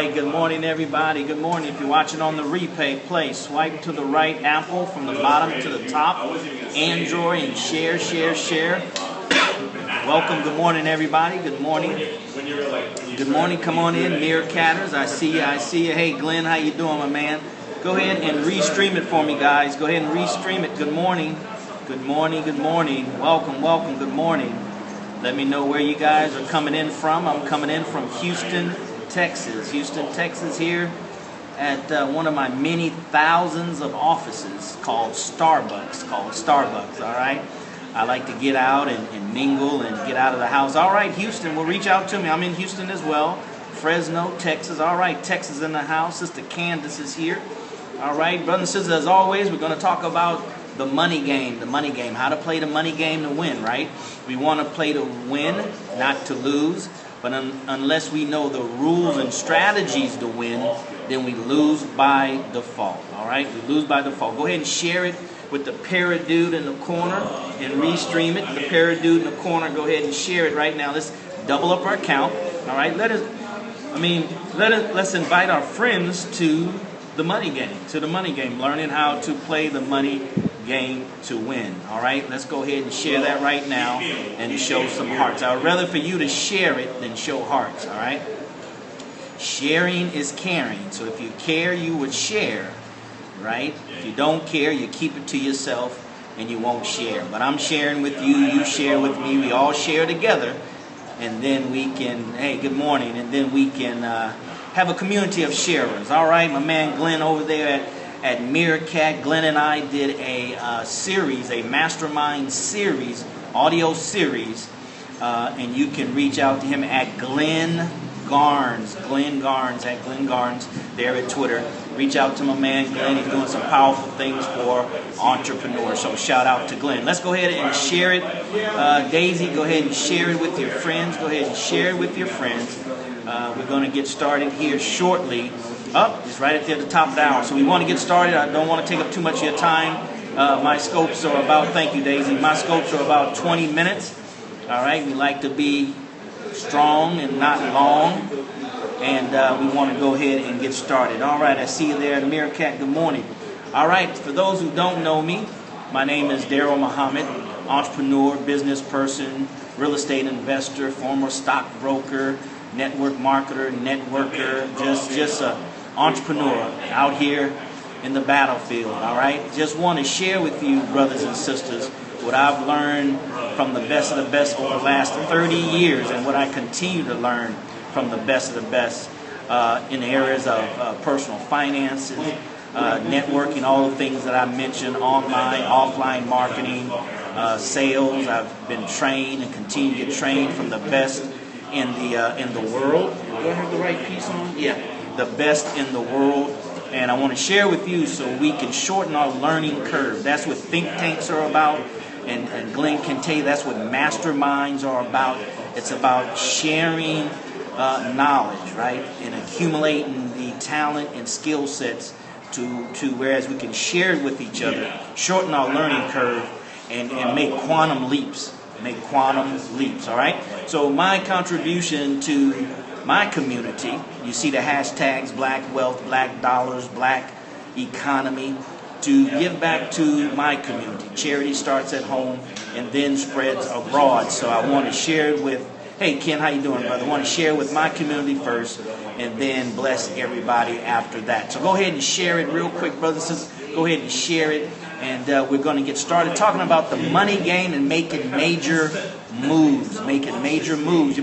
right, good morning everybody. Good morning. If you're watching on the replay, swipe to the right, Apple from the bottom to the top, Android, and share. Welcome, good morning everybody. Good morning. Good morning, come on in, Meerkatters. I see you. Hey Glenn, how you doing, my man? Go ahead and restream it for me, guys. Go ahead and restream it. Good morning. Good morning. Welcome, good morning. Let me know where you guys are coming in from. I'm coming in from Houston, Texas. Here at one of my many thousands of offices called Starbucks, all right? I like to get out and mingle and get out of the house. All right, Houston, well, reach out to me. I'm in Houston as well. Fresno, Texas. All right, Texas in the house. Sister Candace is here. All right, brothers and sisters, as always, we're going to talk about the money game, how to play the money game to win, right? We want to play to win, not to lose. But unless we know the rules and strategies to win, then we lose by default, all right? We lose by default. Go ahead and share it with the parrot dude in the corner and restream it. The parrot dude in the corner, go ahead and share it right now. Let's double up our count, all right? Let's invite our friends to the money game, learning how to play the money game to win. All right, let's go ahead and share that right now and show some hearts. I would rather for you to share it than show hearts. All right, sharing is caring. So if you care, you would share, right? If you don't care, you keep it to yourself and you won't share. But I'm sharing with you, you share with me, we all share together, and then we can, hey, good morning, and then we can have a community of sharers. All right, my man Glenn over there at Meerkat. Glenn and I did a series, a mastermind series, audio series, and you can reach out to him at Glenn Garnes there at Twitter. Reach out to my man Glenn. He's doing some powerful things for entrepreneurs. So shout out to Glenn. Let's go ahead and share it. Daisy, go ahead and share it with your friends. We're going to get started here shortly. It's right at the top of the hour. So we want to get started. I don't want to take up too much of your time. My scopes are about, thank you, Daisy. My scopes are about 20 minutes. All right. We like to be strong and not long. And we want to go ahead and get started. All right. I see you there, Meerkat. Good morning. All right. For those who don't know me, my name is DarrellMuhammad, entrepreneur, business person, real estate investor, former stockbroker, network marketer, networker, just a entrepreneur out here in the battlefield, all right? Just want to share with you, brothers and sisters, what I've learned from the best of the best over the last 30 years and what I continue to learn from the best of the best in the areas of personal finances, networking, all the things that I mentioned, online, offline marketing, sales. I've been trained and continue to get trained from the best in the world. Do I have the right piece on? Yeah. The best in the world, and I want to share with you so we can shorten our learning curve. That's what think tanks are about, and Glenn can tell you that's what masterminds are about. It's about sharing knowledge, right, and accumulating the talent and skill sets to whereas we can share it with each other, shorten our learning curve, and make quantum leaps. All right? So my contribution to my community, you see the hashtags Black Wealth, Black Dollars, Black Economy, to give back to my community. Charity starts at home and then spreads abroad. So I want to share it with, hey Ken, how you doing, brother? I want to share with my community first and then bless everybody after that. So go ahead and share it real quick, brothers and sisters. Go ahead and share it. And we're going to get started talking about the money game and making major moves. You make major moves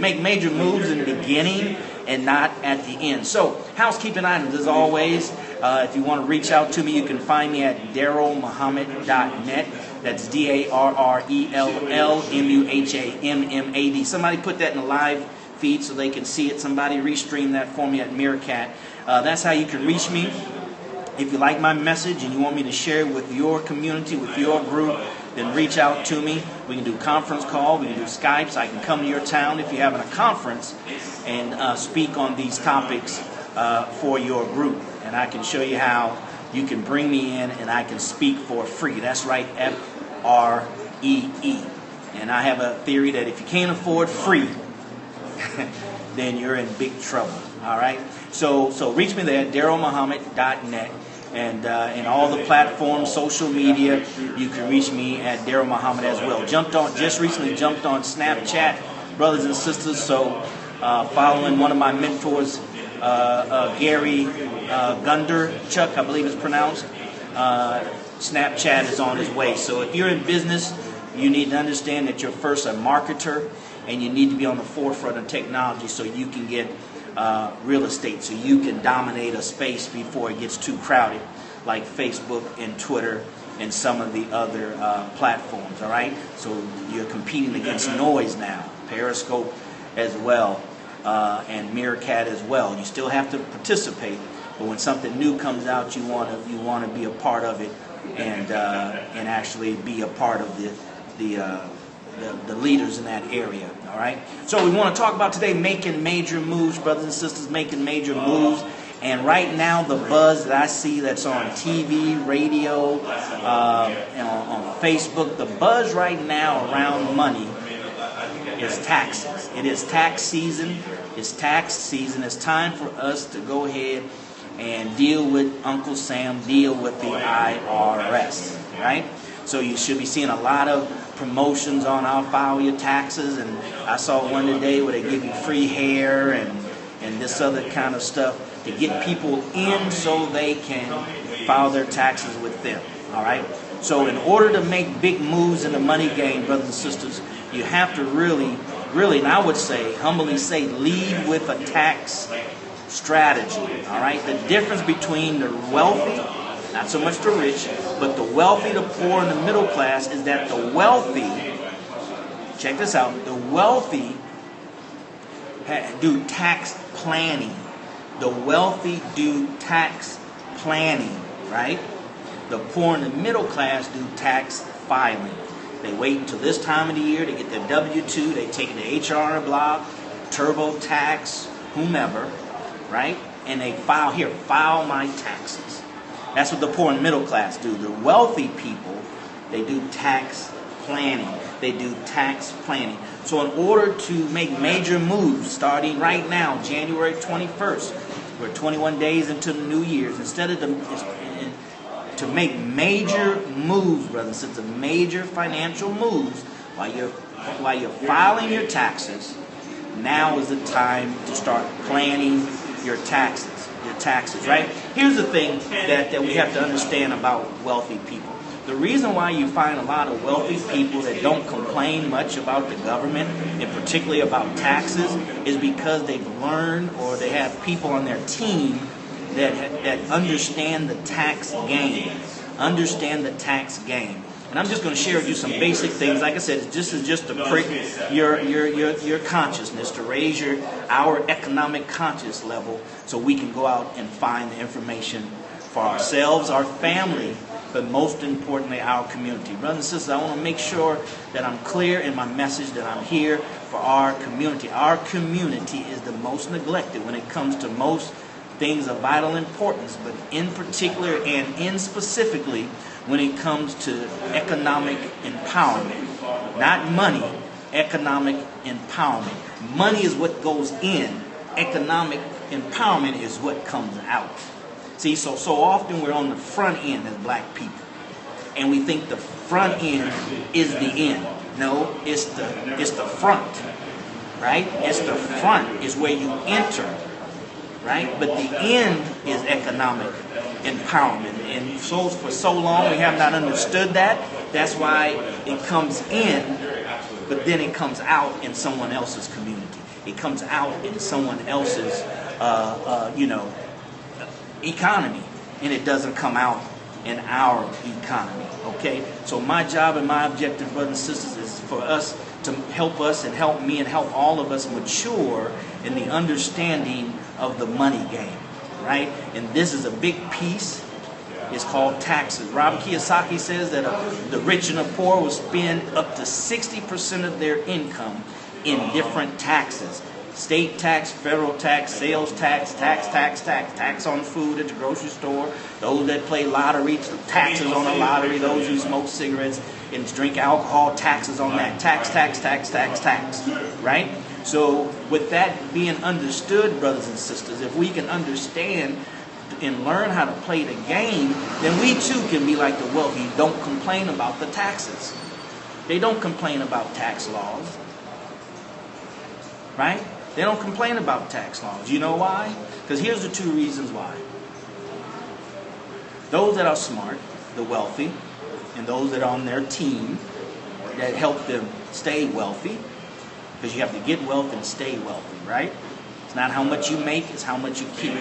in the beginning and not at the end. So, housekeeping items as always. If you want to reach out to me, you can find me at DarrellMuhammad.net. That's DarrellMuhammad. Somebody put that in the live feed so they can see it. Somebody restream that for me at Meerkat. That's how you can reach me. If you like my message and you want me to share it with your community, with your group, then reach out to me. We can do conference call. We can do Skypes. I can come to your town if you're having a conference and speak on these topics for your group. And I can show you how you can bring me in and I can speak for free. That's right, F-R-E-E. And I have a theory that if you can't afford free, then you're in big trouble. All right. So reach me there, DarrellMuhammad.net. And all the platforms, social media, you can reach me at DarrellMuhammad as well. Just recently jumped on Snapchat, brothers and sisters. So following one of my mentors, Gary Gunderchuk, I believe it's pronounced. Snapchat is on its way. So if you're in business, you need to understand that you're first a marketer, and you need to be on the forefront of technology so you can get real estate, so you can dominate a space before it gets too crowded, like Facebook and Twitter and some of the other platforms. All right, so you're competing against noise now, Periscope as well, and Meerkat as well. You still have to participate, but when something new comes out, you want to be a part of it, and actually be a part of the leaders in that area. All right. So we want to talk about today making major moves, brothers and sisters, making major moves. And right now, the buzz that I see that's on TV, radio, and on Facebook, the buzz right now around money is taxes. It is tax season. It's tax season. It's time for us to go ahead and deal with Uncle Sam, deal with the IRS. Right. So you should be seeing a lot of promotions on I'll file your taxes, and I saw one today where they give you free hair and this other kind of stuff to get people in so they can file their taxes with them. All right. So in order to make big moves in the money game, brothers and sisters, you have to really, and I would say, humbly say, lead with a tax strategy. All right. The difference between the wealthy, not so much the rich, but the wealthy, the poor, and the middle class is that the wealthy, check this out, the wealthy do tax planning. The wealthy do tax planning, right? The poor and the middle class do tax filing. They wait until this time of the year to get their W-2, they take the HR block, TurboTax, whomever, right? And they file my taxes. That's what the poor and middle class do. The wealthy people, they do tax planning. They do tax planning. So in order to make major moves, starting right now, January 21st, we're 21 days into the New Year's, instead of to make major moves, brothers and sisters, major financial moves, while you're filing your taxes, now is the time to start planning your taxes. Right? Here's the thing that we have to understand about wealthy people. The reason why you find a lot of wealthy people that don't complain much about the government, and particularly about taxes, is because they've learned, or they have people on their team that understand the tax game. And I'm just going to share with you some basic things. Like I said, this is just to prick your consciousness, to raise our economic conscious level, so we can go out and find the information for ourselves, our family, but most importantly, our community. Brothers and sisters, I want to make sure that I'm clear in my message, that I'm here for our community. Our community is the most neglected when it comes to most things of vital importance, but in particular and in specifically when it comes to economic empowerment. Not money, economic empowerment. Money is what goes in. Economic empowerment is what comes out. See, so often we're on the front end as black people, and we think the front end is the end. No, it's the front, right? It's the front is where you enter, right? But the end is economic empowerment. And so for so long we have not understood that. That's why it comes in, but then it comes out in someone else's community. It comes out in someone else's, economy, and it doesn't come out in our economy. Okay, so my job and my objective, brothers and sisters, is for us to help us and help me and help all of us mature in the understanding of the money game, right? And this is a big piece. It's called taxes. Robert Kiyosaki says that the rich and the poor will spend up to 60% of their income in different taxes. State tax, federal tax, sales tax, tax on food at the grocery store, those that play lottery, taxes on the lottery, those who smoke cigarettes and drink alcohol, taxes on that, tax, right? So with that being understood, brothers and sisters, if we can understand and learn how to play the game, then we too can be like the wealthy. Don't complain about the taxes. They don't complain about tax laws. Right? They don't complain about tax laws. You know why? Because here's the two reasons why. Those that are smart, the wealthy, and those that are on their team that help them stay wealthy, because you have to get wealth and stay wealthy, right? It's not how much you make, it's how much you keep.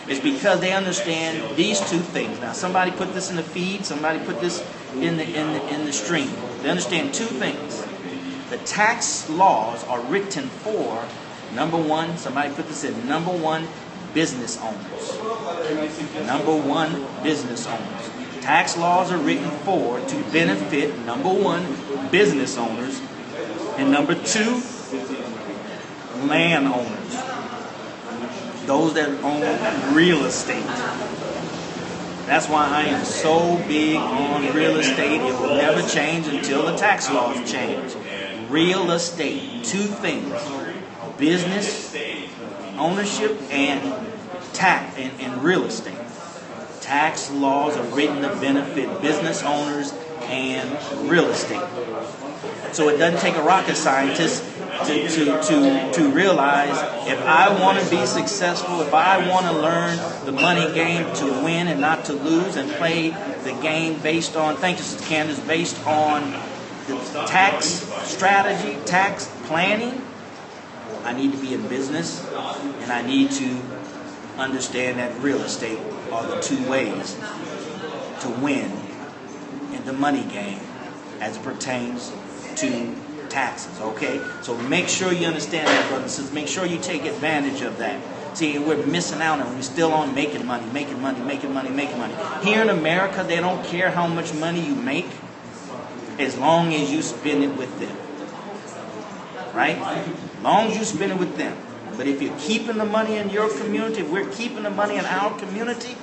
It's because they understand these two things. Now, somebody put this in the feed, somebody put this in the stream. They understand two things. The tax laws are written for, number one, somebody put this in, number one, business owners. Number one, business owners. Tax laws are written for to benefit, number one, business owners, and number two, landowners. Those that own real estate. That's why I am so big on real estate. It will never change until the tax laws change. Real estate, two things: business ownership and tax and real estate. Tax laws are written to benefit business owners and real estate. So it doesn't take a rocket scientist to realize if I want to be successful, if I want to learn the money game to win and not to lose and play the game based on, thank you, Sister Candace, based on the tax strategy, tax planning, I need to be in business and I need to understand that real estate are the two ways to win in the money game as it pertains to taxes, okay? So make sure you understand that, brothers and sisters. Make sure you take advantage of that. See, we're missing out and we're still on making money. Here in America, they don't care how much money you make as long as you spend it with them. Right? As long as you spend it with them. But if you're keeping the money in your community, if we're keeping the money in our community,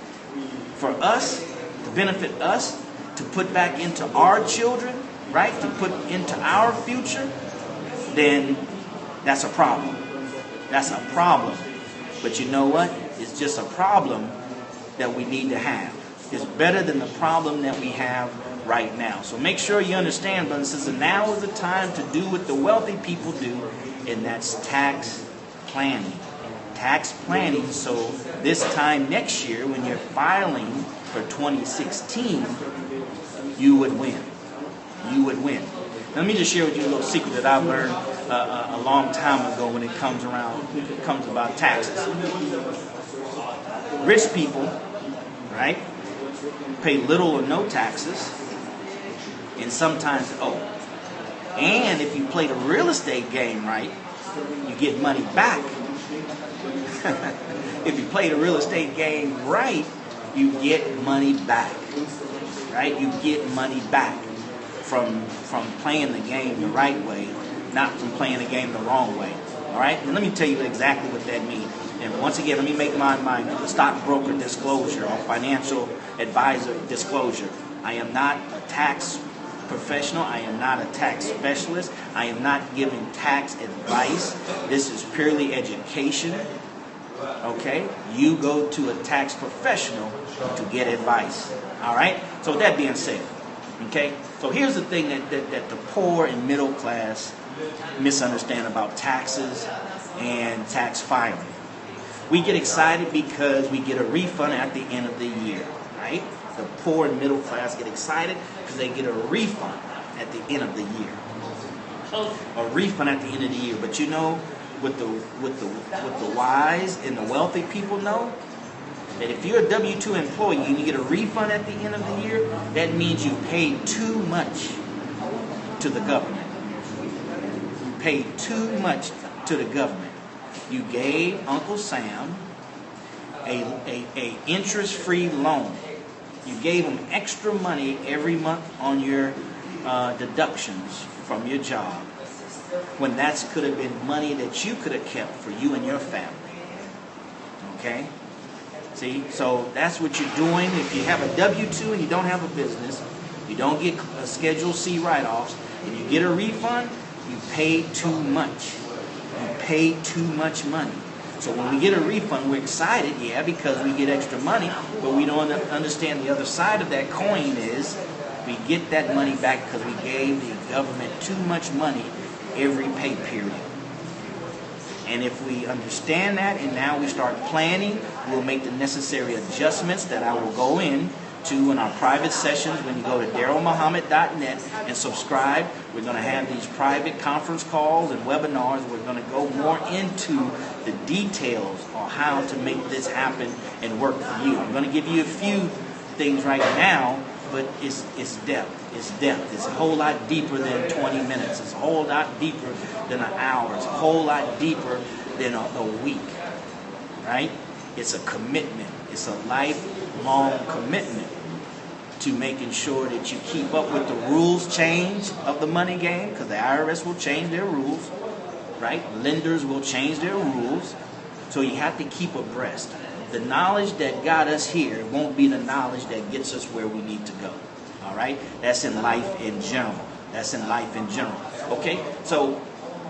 for us, to benefit us, to put back into our children, right, to put into our future, then that's a problem. That's a problem. But you know what? It's just a problem that we need to have. It's better than the problem that we have right now. So make sure you understand, brothers and sisters, now is the time to do what the wealthy people do, and that's tax planning. Tax planning, so this time next year, when you're filing for 2016, you would win. You would win. Let me just share with you a little secret that I've learned a long time ago when it comes about taxes. Rich people, right, pay little or no taxes, and sometimes owe. And if you play the real estate game right, you get money back. If you play the real estate game right, you get money back. Right? You get money back from playing the game the right way, not from playing the game the wrong way. All right? And let me tell you exactly what that means. And once again, let me make my stockbroker disclosure or financial advisor disclosure. I am not a tax professional. I am not a tax specialist. I am not giving tax advice. This is purely education. Okay? You go to a tax professional to get advice. All right? So with that being said, okay? So here's the thing that the poor and middle class misunderstand about taxes and tax filing. We get excited because we get a refund at the end of the year, right? The poor and middle class get excited because they get a refund at the end of the year. A refund at the end of the year. But you know, what the wise and the wealthy people know, that if you're a W-2 employee and you get a refund at the end of the year, that means you paid too much to the government. You paid too much to the government. You gave Uncle Sam a interest-free loan. You gave him extra money every month on your deductions from your job, when that could have been money that you could have kept for you and your family. Okay? See? So that's what you're doing. If you have a W-2 and you don't have a business, you don't get a Schedule C write-offs, and you get a refund, you paid too much. You paid too much money. So when we get a refund, we're excited, yeah, because we get extra money, but we don't understand the other side of that coin is we get that money back because we gave the government too much money every pay period. And if we understand that and now we start planning, we'll make the necessary adjustments that I will go into in our private sessions. When you go to DarrellMuhammad.net and subscribe, we're going to have these private conference calls and webinars. We're going to go more into the details on how to make this happen and work for you. I'm going to give you a few things right now, but it's depth. It's depth. It's a whole lot deeper than 20 minutes. It's a whole lot deeper than an hour. It's a whole lot deeper than a week, right? It's a commitment. It's a lifelong commitment to making sure that you keep up with the rules change of the money game, because the IRS will change their rules, right? Lenders will change their rules. So you have to keep abreast. The knowledge that got us here won't be the knowledge that gets us where we need to go. All right? That's in life in general. That's in life in general. Okay? So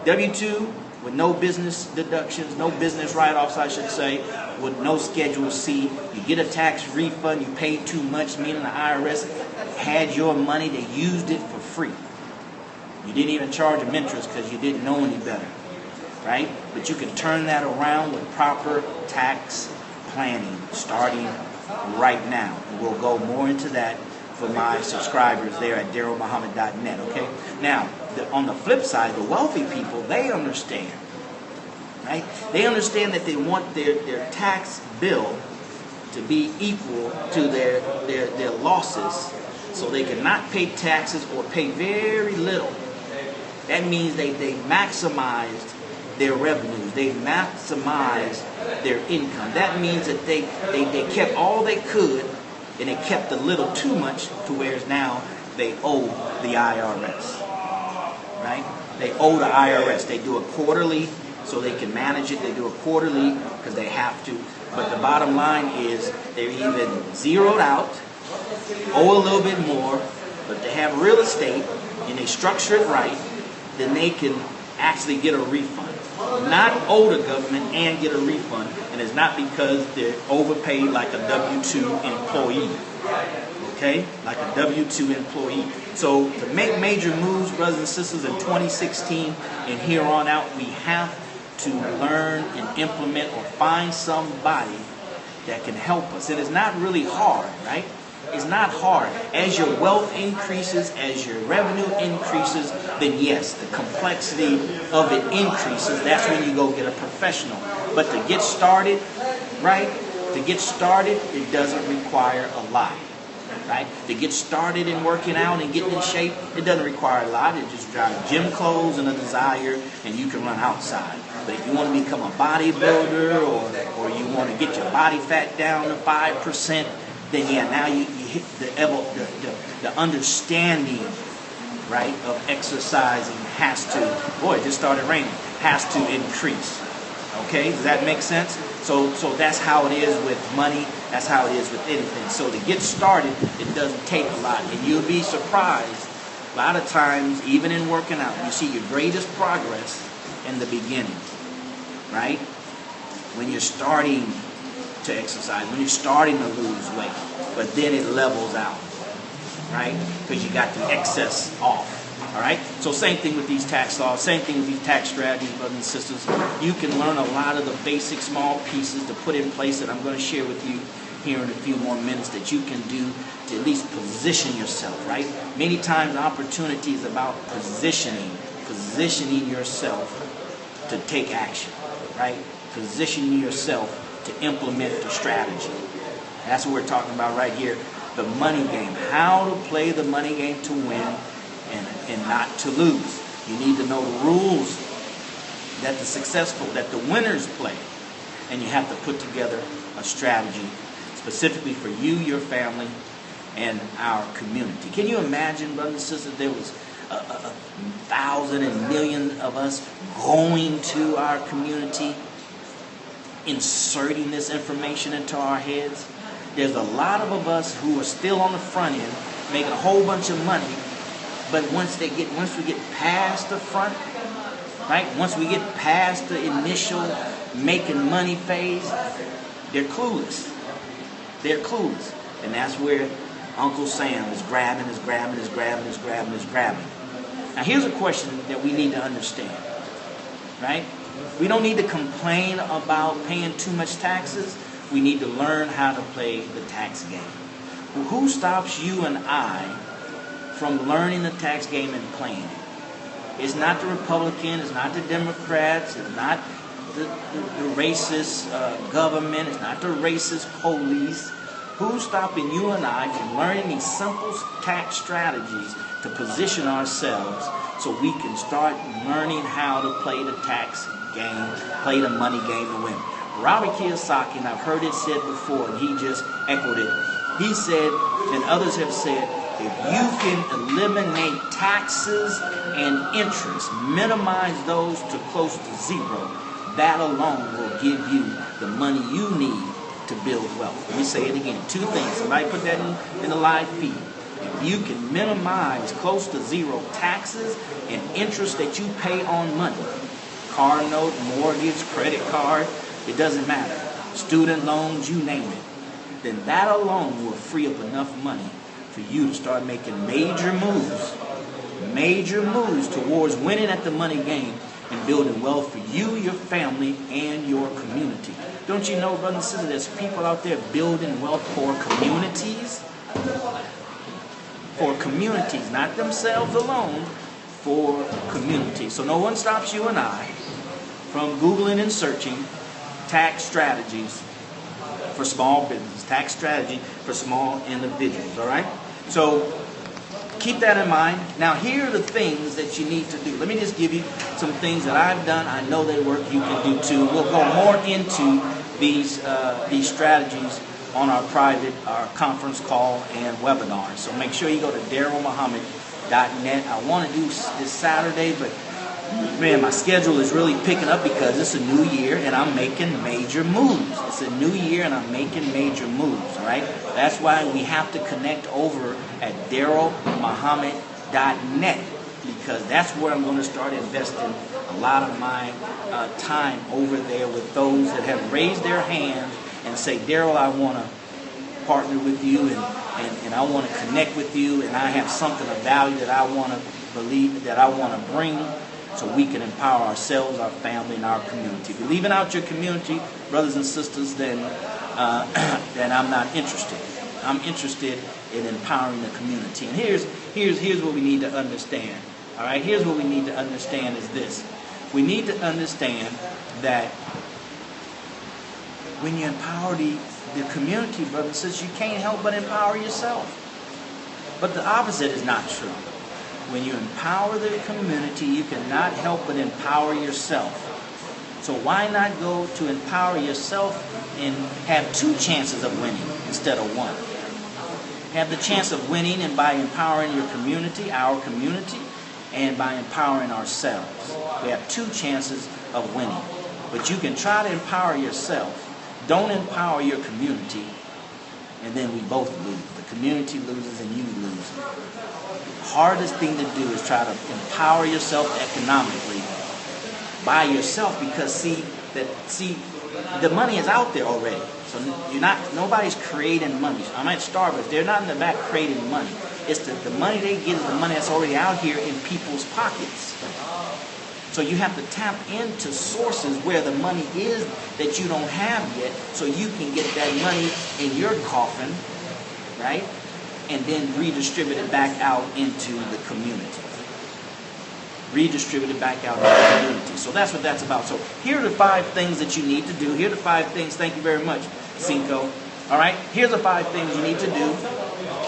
W-2 with no business deductions, no business write-offs, I should say, with no Schedule C. You get a tax refund. You paid too much, meaning the IRS had your money. They used it for free. You didn't even charge them interest because you didn't know any better. Right? But you can turn that around with proper tax planning starting right now. And we'll go more into that for my subscribers there at DarrellMuhammad.net, okay? Now, on the flip side, the wealthy people, they understand, right? They understand that they want their tax bill to be equal to their losses, so they cannot pay taxes or pay very little. That means they maximized their revenues. They maximized their income. That means that they kept all they could, and they kept a little too much to where now they owe the IRS. Right? They owe the IRS. They do it quarterly so they can manage it. They do it quarterly because they have to. But the bottom line is they're even zeroed out, owe a little bit more, but they have real estate and they structure it right, then they can actually get a refund. Not owe the government and get a refund, and it's not because they're overpaid like a W-2 employee. Okay? Like a W-2 employee. So to make major moves, brothers and sisters, in 2016 and here on out, we have to learn and implement or find somebody that can help us. And it's not really hard, right? It's not hard. As your wealth increases, as your revenue increases, then yes, the complexity of it increases. That's when you go get a professional. But to get started, right? To get started, it doesn't require a lot. Right? To get started in working out and getting in shape, it doesn't require a lot. It just drives gym clothes and a desire, and you can run outside. But if you want to become a bodybuilder or you want to get your body fat down to 5%, then yeah, now you hit the understanding, right, of exercising has to, boy, it just started raining, has to increase. Okay, does that make sense? So that's how it is with money. That's how it is with anything. So to get started, it doesn't take a lot. And you'll be surprised, a lot of times, even in working out, you see your greatest progress in the beginning, right? When you're starting to exercise, when you're starting to lose weight, but then it levels out, right? Because you got the excess off. All right? So same thing with these tax laws, same thing with these tax strategies, brothers and sisters. You can learn a lot of the basic small pieces to put in place that I'm going to share with you here in a few more minutes that you can do to at least position yourself, right? Many times opportunity is about positioning yourself to take action, right? Positioning yourself to implement the strategy. That's what we're talking about right here, the money game. How to play the money game to win and not to lose. You need to know the rules that the winners play. And you have to put together a strategy specifically for you, your family, and our community. Can you imagine, brothers and sisters, there was 1,000 and million of us going to our community, inserting this information into our heads? There's a lot of us who are still on the front end, making a whole bunch of money, but once we get past the front, right? Once we get past the initial making money phase, they're clueless. They're clueless. And that's where Uncle Sam is grabbing. Now here's a question that we need to understand, right? We don't need to complain about paying too much taxes. We need to learn how to play the tax game. Well, who stops you and I from learning the tax game and playing it? It's not the Republican, it's not the Democrats, it's not the racist government, it's not the racist police. Who's stopping you and I from learning these simple tax strategies to position ourselves so we can start learning how to play the tax game, play the money game to win? Robert Kiyosaki, and I've heard it said before, and he just echoed it. He said, and others have said, if you can eliminate taxes and interest, minimize those to close to zero, that alone will give you the money you need to build wealth. Let me say it again. Two things. Somebody put that in the live feed. If you can minimize close to zero taxes and interest that you pay on money, car note, mortgage, credit card, it doesn't matter. Student loans, you name it. Then that alone will free up enough money for you to start making major moves towards winning at the money game and building wealth for you, your family, and your community. Don't you know, brothers and sisters, there's people out there building wealth for communities? For communities, not themselves alone, for communities. So no one stops you and I from Googling and searching tax strategies for small business, tax strategy for small individuals, all right? So keep that in mind. Now, here are the things that you need to do. Let me just give you some things that I've done. I know they work. You can do too. We'll go more into these strategies on our conference call and webinars. So make sure you go to DarrellMuhammad.net. I want to do this Saturday, but man, my schedule is really picking up because it's a new year and I'm making major moves. It's a new year and I'm making major moves, all right? That's why we have to connect over at DarrellMuhammad.net because that's where I'm going to start investing a lot of my time over there with those that have raised their hand and say, Darrell, I want to partner with you and I want to connect with you and I have something of value that I want to believe, that I want to bring so we can empower ourselves, our family, and our community. If you're leaving out your community, brothers and sisters, then I'm not interested. I'm interested in empowering the community. And here's what we need to understand. All right, here's what we need to understand is this. We need to understand that when you empower the community, brothers and sisters, you can't help but empower yourself. But the opposite is not true. When you empower the community, you cannot help but empower yourself. So why not go to empower yourself and have two chances of winning instead of one? Have the chance of winning and by empowering your community, our community, and by empowering ourselves. We have two chances of winning. But you can try to empower yourself. Don't empower your community, and then we both lose. The community loses and you lose. The hardest thing to do is try to empower yourself economically by yourself because see the money is out there already. So nobody's creating money. I'm at Starbucks. They're not in the back creating money. It's the money they get is the money that's already out here in people's pockets. So you have to tap into sources where the money is that you don't have yet so you can get that money in your coffin, right? And then redistribute it back out into the community. Redistribute it back out into the community. So that's what that's about. So here are the 5 things that you need to do. Here are the 5 things. Thank you very much, Cinco. All right? Here's the 5 things you need to do.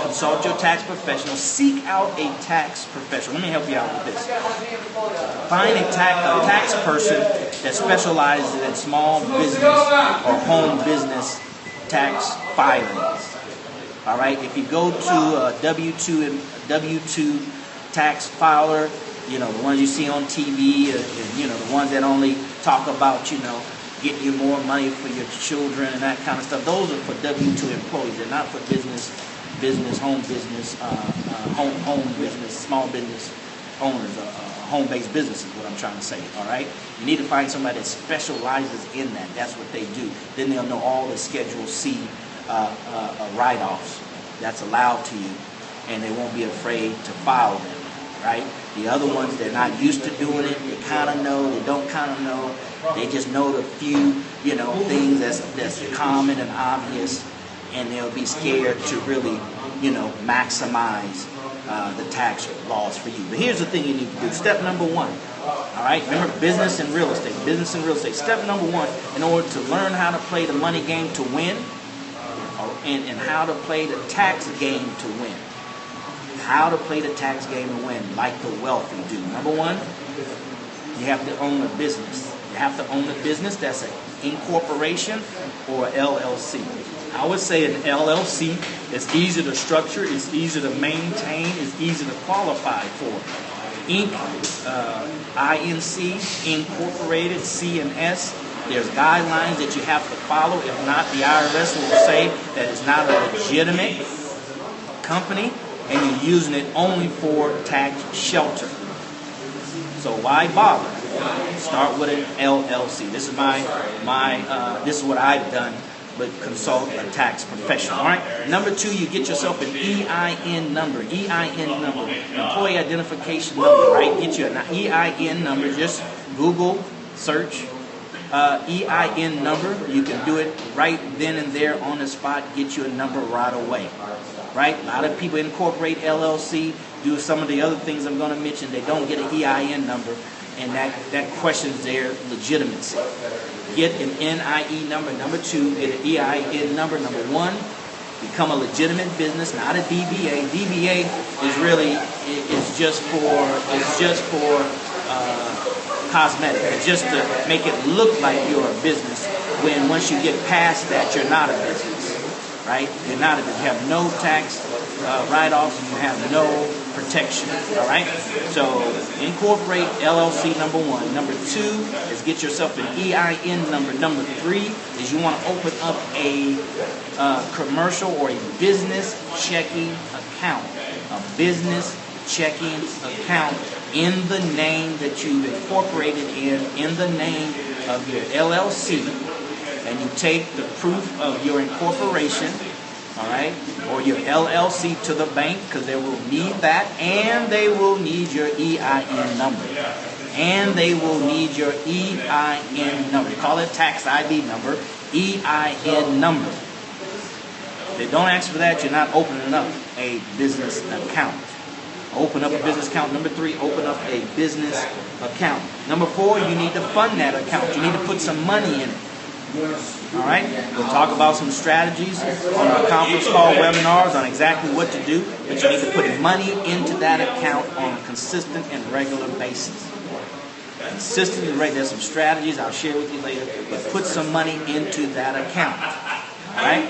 Consult your tax professional. Seek out a tax professional. Let me help you out with this. Find a tax person that specializes in small business or home business tax filings. All right? If you go to W2 tax filer, the ones you see on TV, the ones that only talk about, getting you more money for your children and that kind of stuff. Those are for W2 employees. They're not for home business, home business, small business owners, home-based businesses, what I'm trying to say, all right? You need to find somebody that specializes in that. That's what they do. Then they'll know all the Schedule C write-offs that's allowed to you, and they won't be afraid to file them, right? The other ones, they're not used to doing it. They kind of know, they don't kind of know. They just know the few, things that's common and obvious, and they'll be scared to really, maximize the tax laws for you. But here's the thing you need to do. Step number one, all right? Remember, business and real estate. Business and real estate. Step number one, in order to learn how to play the money game to win, and how to play the tax game to win. How to play the tax game to win, like the wealthy do. Number one, you have to own a business. You have to own a business that's an incorporation or LLC. I would say an LLC is easy to structure, it's easy to maintain, it's easy to qualify for. Inc., INC, Incorporated, C and S. There's guidelines that you have to follow. If not, the IRS will say that it's not a legitimate company and you're using it only for tax shelter. So why bother? Start with an LLC. This is this is what I've done, but consult a tax professional. All right. Number two, you get yourself an EIN number. EIN number, employee identification number. Right. Get you an EIN number. Just Google search EIN number. You can do it right then and there on the spot. Get you a number right away. Right. A lot of people incorporate LLC. Do some of the other things I'm going to mention. They don't get an EIN number. And that questions their legitimacy. Get an NIE number. Number two, get an EIN number. Number one, become a legitimate business, not a DBA. DBA is really it's just for cosmetic. It's just to make it look like you're a business. When once you get past that, you're not a business, right? You're not a business. You have no tax write-offs. You have no protection. All right. So incorporate LLC. Number one. Number two is get yourself an EIN number. Number three is you want to open up a commercial or a business checking account. A business checking account in the name that you've incorporated in the name of your LLC, and you take the proof of your incorporation. All right, or your LLC to the bank, because they will need that, and they will need your EIN number. And they will need your EIN number. Call it tax ID number, EIN number. If they don't ask for that, you're not opening up a business account. Open up a business account. Number three, open up a business account. Number four, you need to fund that account. You need to put some money in it. All right, we'll talk about some strategies on our conference call webinars on exactly what to do, but you need to put money into that account on a consistent and regular basis. Consistent and regular. There's some strategies I'll share with you later, but put some money into that account. All right,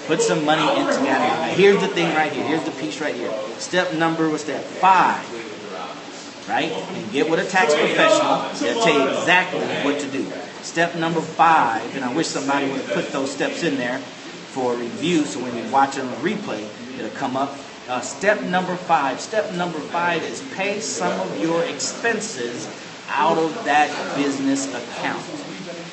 put some money into that account. Now, here's the thing right here. Here's the piece right here. Step number was step 5. Right, and get with a tax professional. They'll tell you exactly what to do. Step number 5, and I wish somebody would have put those steps in there for review, so when you watch it on the replay, it'll come up. Step number 5. Step number 5 is pay some of your expenses out of that business account.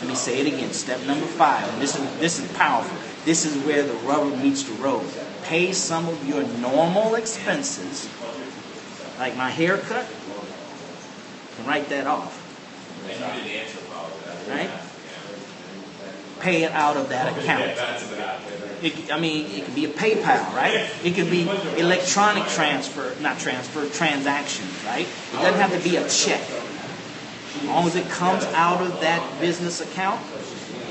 Let me say it again. Step number 5, and this is powerful. This is where the rubber meets the road. Pay some of your normal expenses, like my haircut. You can write that off. Right? Pay it out of that account. It could be a PayPal, right? It could be electronic transactions, right? It doesn't have to be a check. As long as it comes out of that business account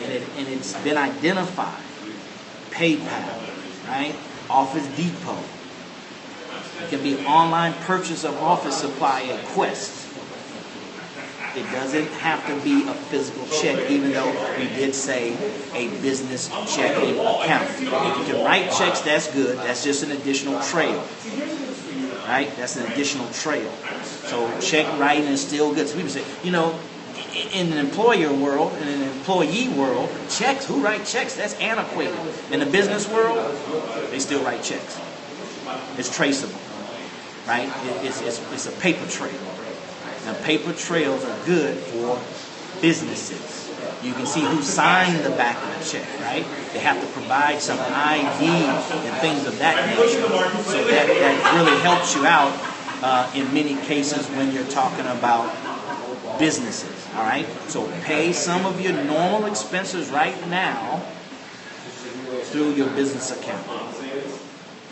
and it's been identified. PayPal, right? Office Depot. It can be an online purchase of office supply at Quest. It doesn't have to be a physical check, even though we did say a business checking account. If you can write checks, that's good. That's just an additional trail. Right? That's an additional trail. So check writing is still good. So people say, in an employer world, in an employee world, checks, who write checks? That's antiquated. In the business world, they still write checks. It's traceable. right? It's a paper trail. Now, paper trails are good for businesses. You can see who signed the back of the check, right? They have to provide some ID and things of that nature. So that really helps you out in many cases when you're talking about businesses, all right? So pay some of your normal expenses right now through your business account.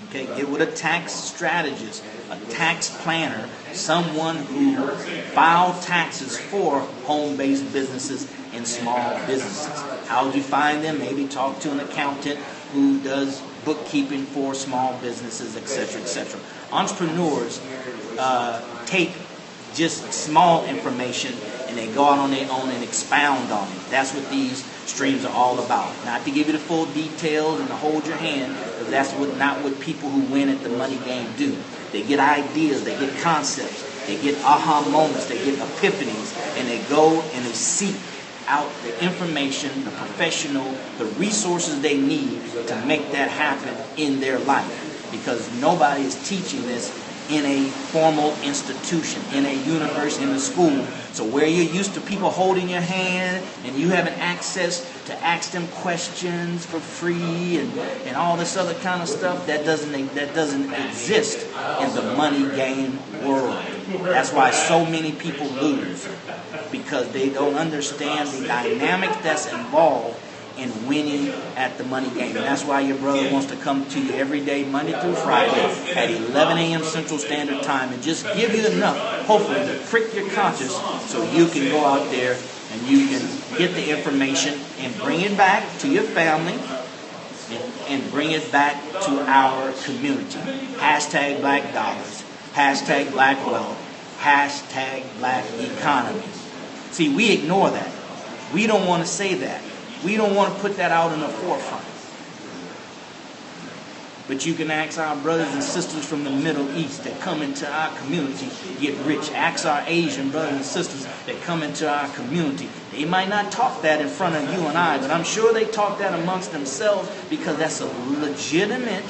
Okay, get with a tax strategist, a tax planner, someone who filed taxes for home-based businesses and small businesses. How would you find them? Maybe talk to an accountant who does bookkeeping for small businesses, etc., etc. Entrepreneurs take just small information and they go out on their own and expound on it. That's what these streams are all about. Not to give you the full details and to hold your hand, because that's not what people who win at the money game do. They get ideas, they get concepts, they get aha moments, they get epiphanies, and they go and they seek out the information, the professional, the resources they need to make that happen in their life. Because nobody is teaching this in a formal institution, in a university, in a school. So where you're used to people holding your hand and you having access to ask them questions for free and all this other kind of stuff, that doesn't exist in the money game world. That's why so many people lose, because they don't understand the dynamic that's involved in winning at the money game. And that's why your brother wants to come to you every day, Monday through Friday, at 11 a.m. Central Standard Time, and just give you enough, hopefully, to prick your conscience so you can go out there and you can get the information and bring it back to your family and bring it back to our community. Hashtag Black Dollars. Hashtag Black Wealth. Hashtag Black Economy. See, we ignore that. We don't want to say that. We don't want to put that out in the forefront. But you can ask our brothers and sisters from the Middle East that come into our community get rich. Ask our Asian brothers and sisters that come into our community. They might not talk that in front of you and I, but I'm sure they talk that amongst themselves, because that's a legitimate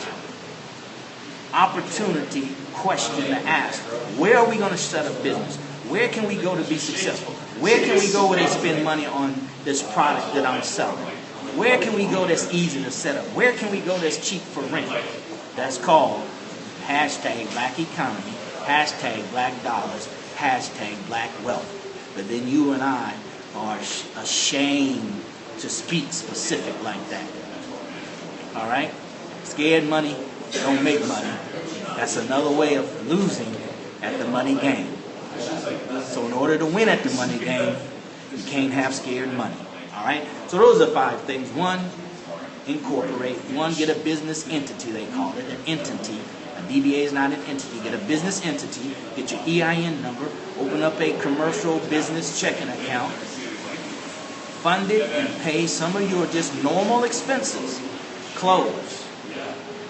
opportunity question to ask. Where are we going to set up business? Where can we go to be successful? Where can we go where they spend money on this product that I'm selling? Where can we go that's easy to set up? Where can we go that's cheap for rent? That's called hashtag Black Economy, hashtag Black Dollars, hashtag Black Wealth. But then you and I are ashamed to speak specific like that. All right? Scared money don't make money. That's another way of losing at the money game. So in order to win at the money game, you can't have scared money. All right? So those are 5 things. 1, incorporate. 1, get a business entity, they call it, an entity. A DBA is not an entity. Get a business entity. Get your EIN number. Open up a commercial business checking account. Fund it and pay some of your just normal expenses. Clothes,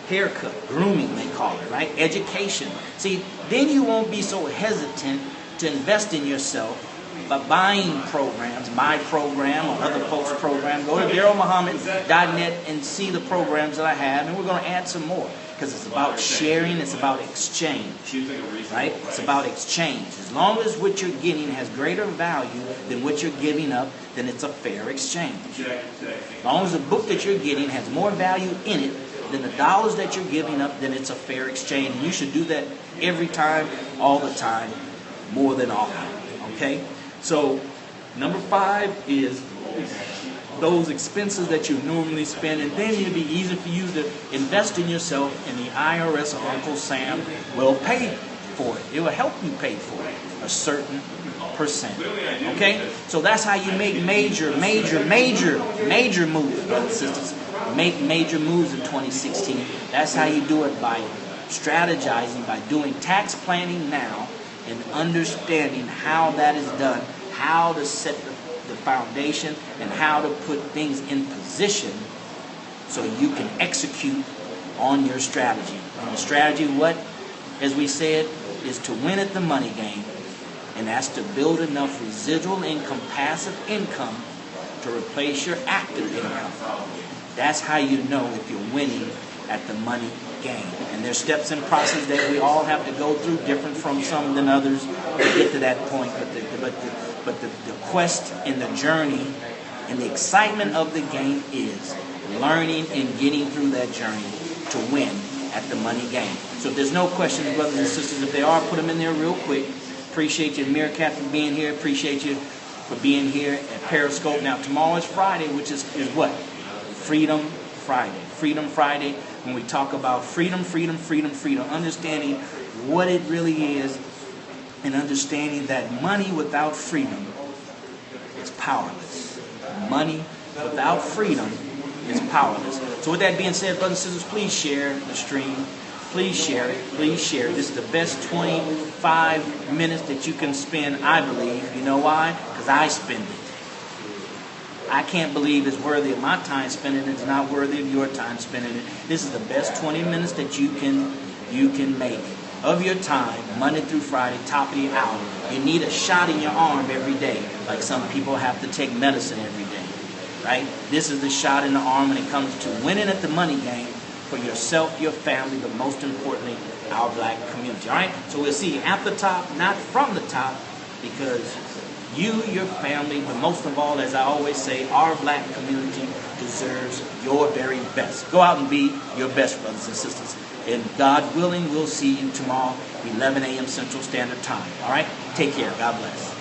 haircut, grooming, they call it, right? Education. See, then you won't be so hesitant to invest in yourself by buying programs, my program or other folks' program. Go to DarrellMuhammad.net and see the programs that I have, and we're going to add some more, because it's about sharing, it's about exchange, right? It's about exchange. As long as what you're getting has greater value than what you're giving up, then it's a fair exchange. As long as the book that you're getting has more value in it than the dollars that you're giving up, then it's a fair exchange. And you should do that every time, all the time, more than often. Okay? So, number 5 is those expenses that you normally spend, and then it'll be easy for you to invest in yourself, and the IRS or Uncle Sam will pay for it. It will help you pay for it, a certain percent. Okay? So that's how you make major moves, brothers and sisters. Make major moves in 2016. That's how you do it, by strategizing, by doing tax planning now, and understanding how that is done, how to set the foundation, and how to put things in position so you can execute on your strategy. And the strategy, what, as we said, is to win at the money game, and that's to build enough residual income, passive income, to replace your active income. That's how you know if you're winning at the money game. And there's steps and process that we all have to go through, different from some than others, to get to that point. But the quest and the journey and the excitement of the game is learning and getting through that journey to win at the money game. So if there's no questions, brothers and sisters, if they are, put them in there real quick. Appreciate you, Meerkat, for being here. Appreciate you for being here at Periscope. Now, tomorrow is Friday, which is what? Freedom Friday. Freedom Friday, when we talk about freedom, freedom, freedom, freedom, understanding what it really is, and understanding that money without freedom is powerless. Money without freedom is powerless. So with that being said, brothers and sisters, please share the stream. Please share it. Please share it. This is the best 25 minutes that you can spend, I believe. You know why? Because I spend it. I can't believe it's worthy of my time spending it. It's not worthy of your time spending it. This is the best 20 minutes that you can make of your time, Monday through Friday, top of the hour. You need a shot in your arm every day, like some people have to take medicine every day, right? This is the shot in the arm when it comes to winning at the money game for yourself, your family, but most importantly, our black community, all right? So we'll see you at the top, not from the top, because you, your family, but most of all, as I always say, our black community deserves your very best. Go out and be your best, brothers and sisters. And God willing, we'll see you tomorrow, 11 a.m. Central Standard Time. All right? Take care. God bless.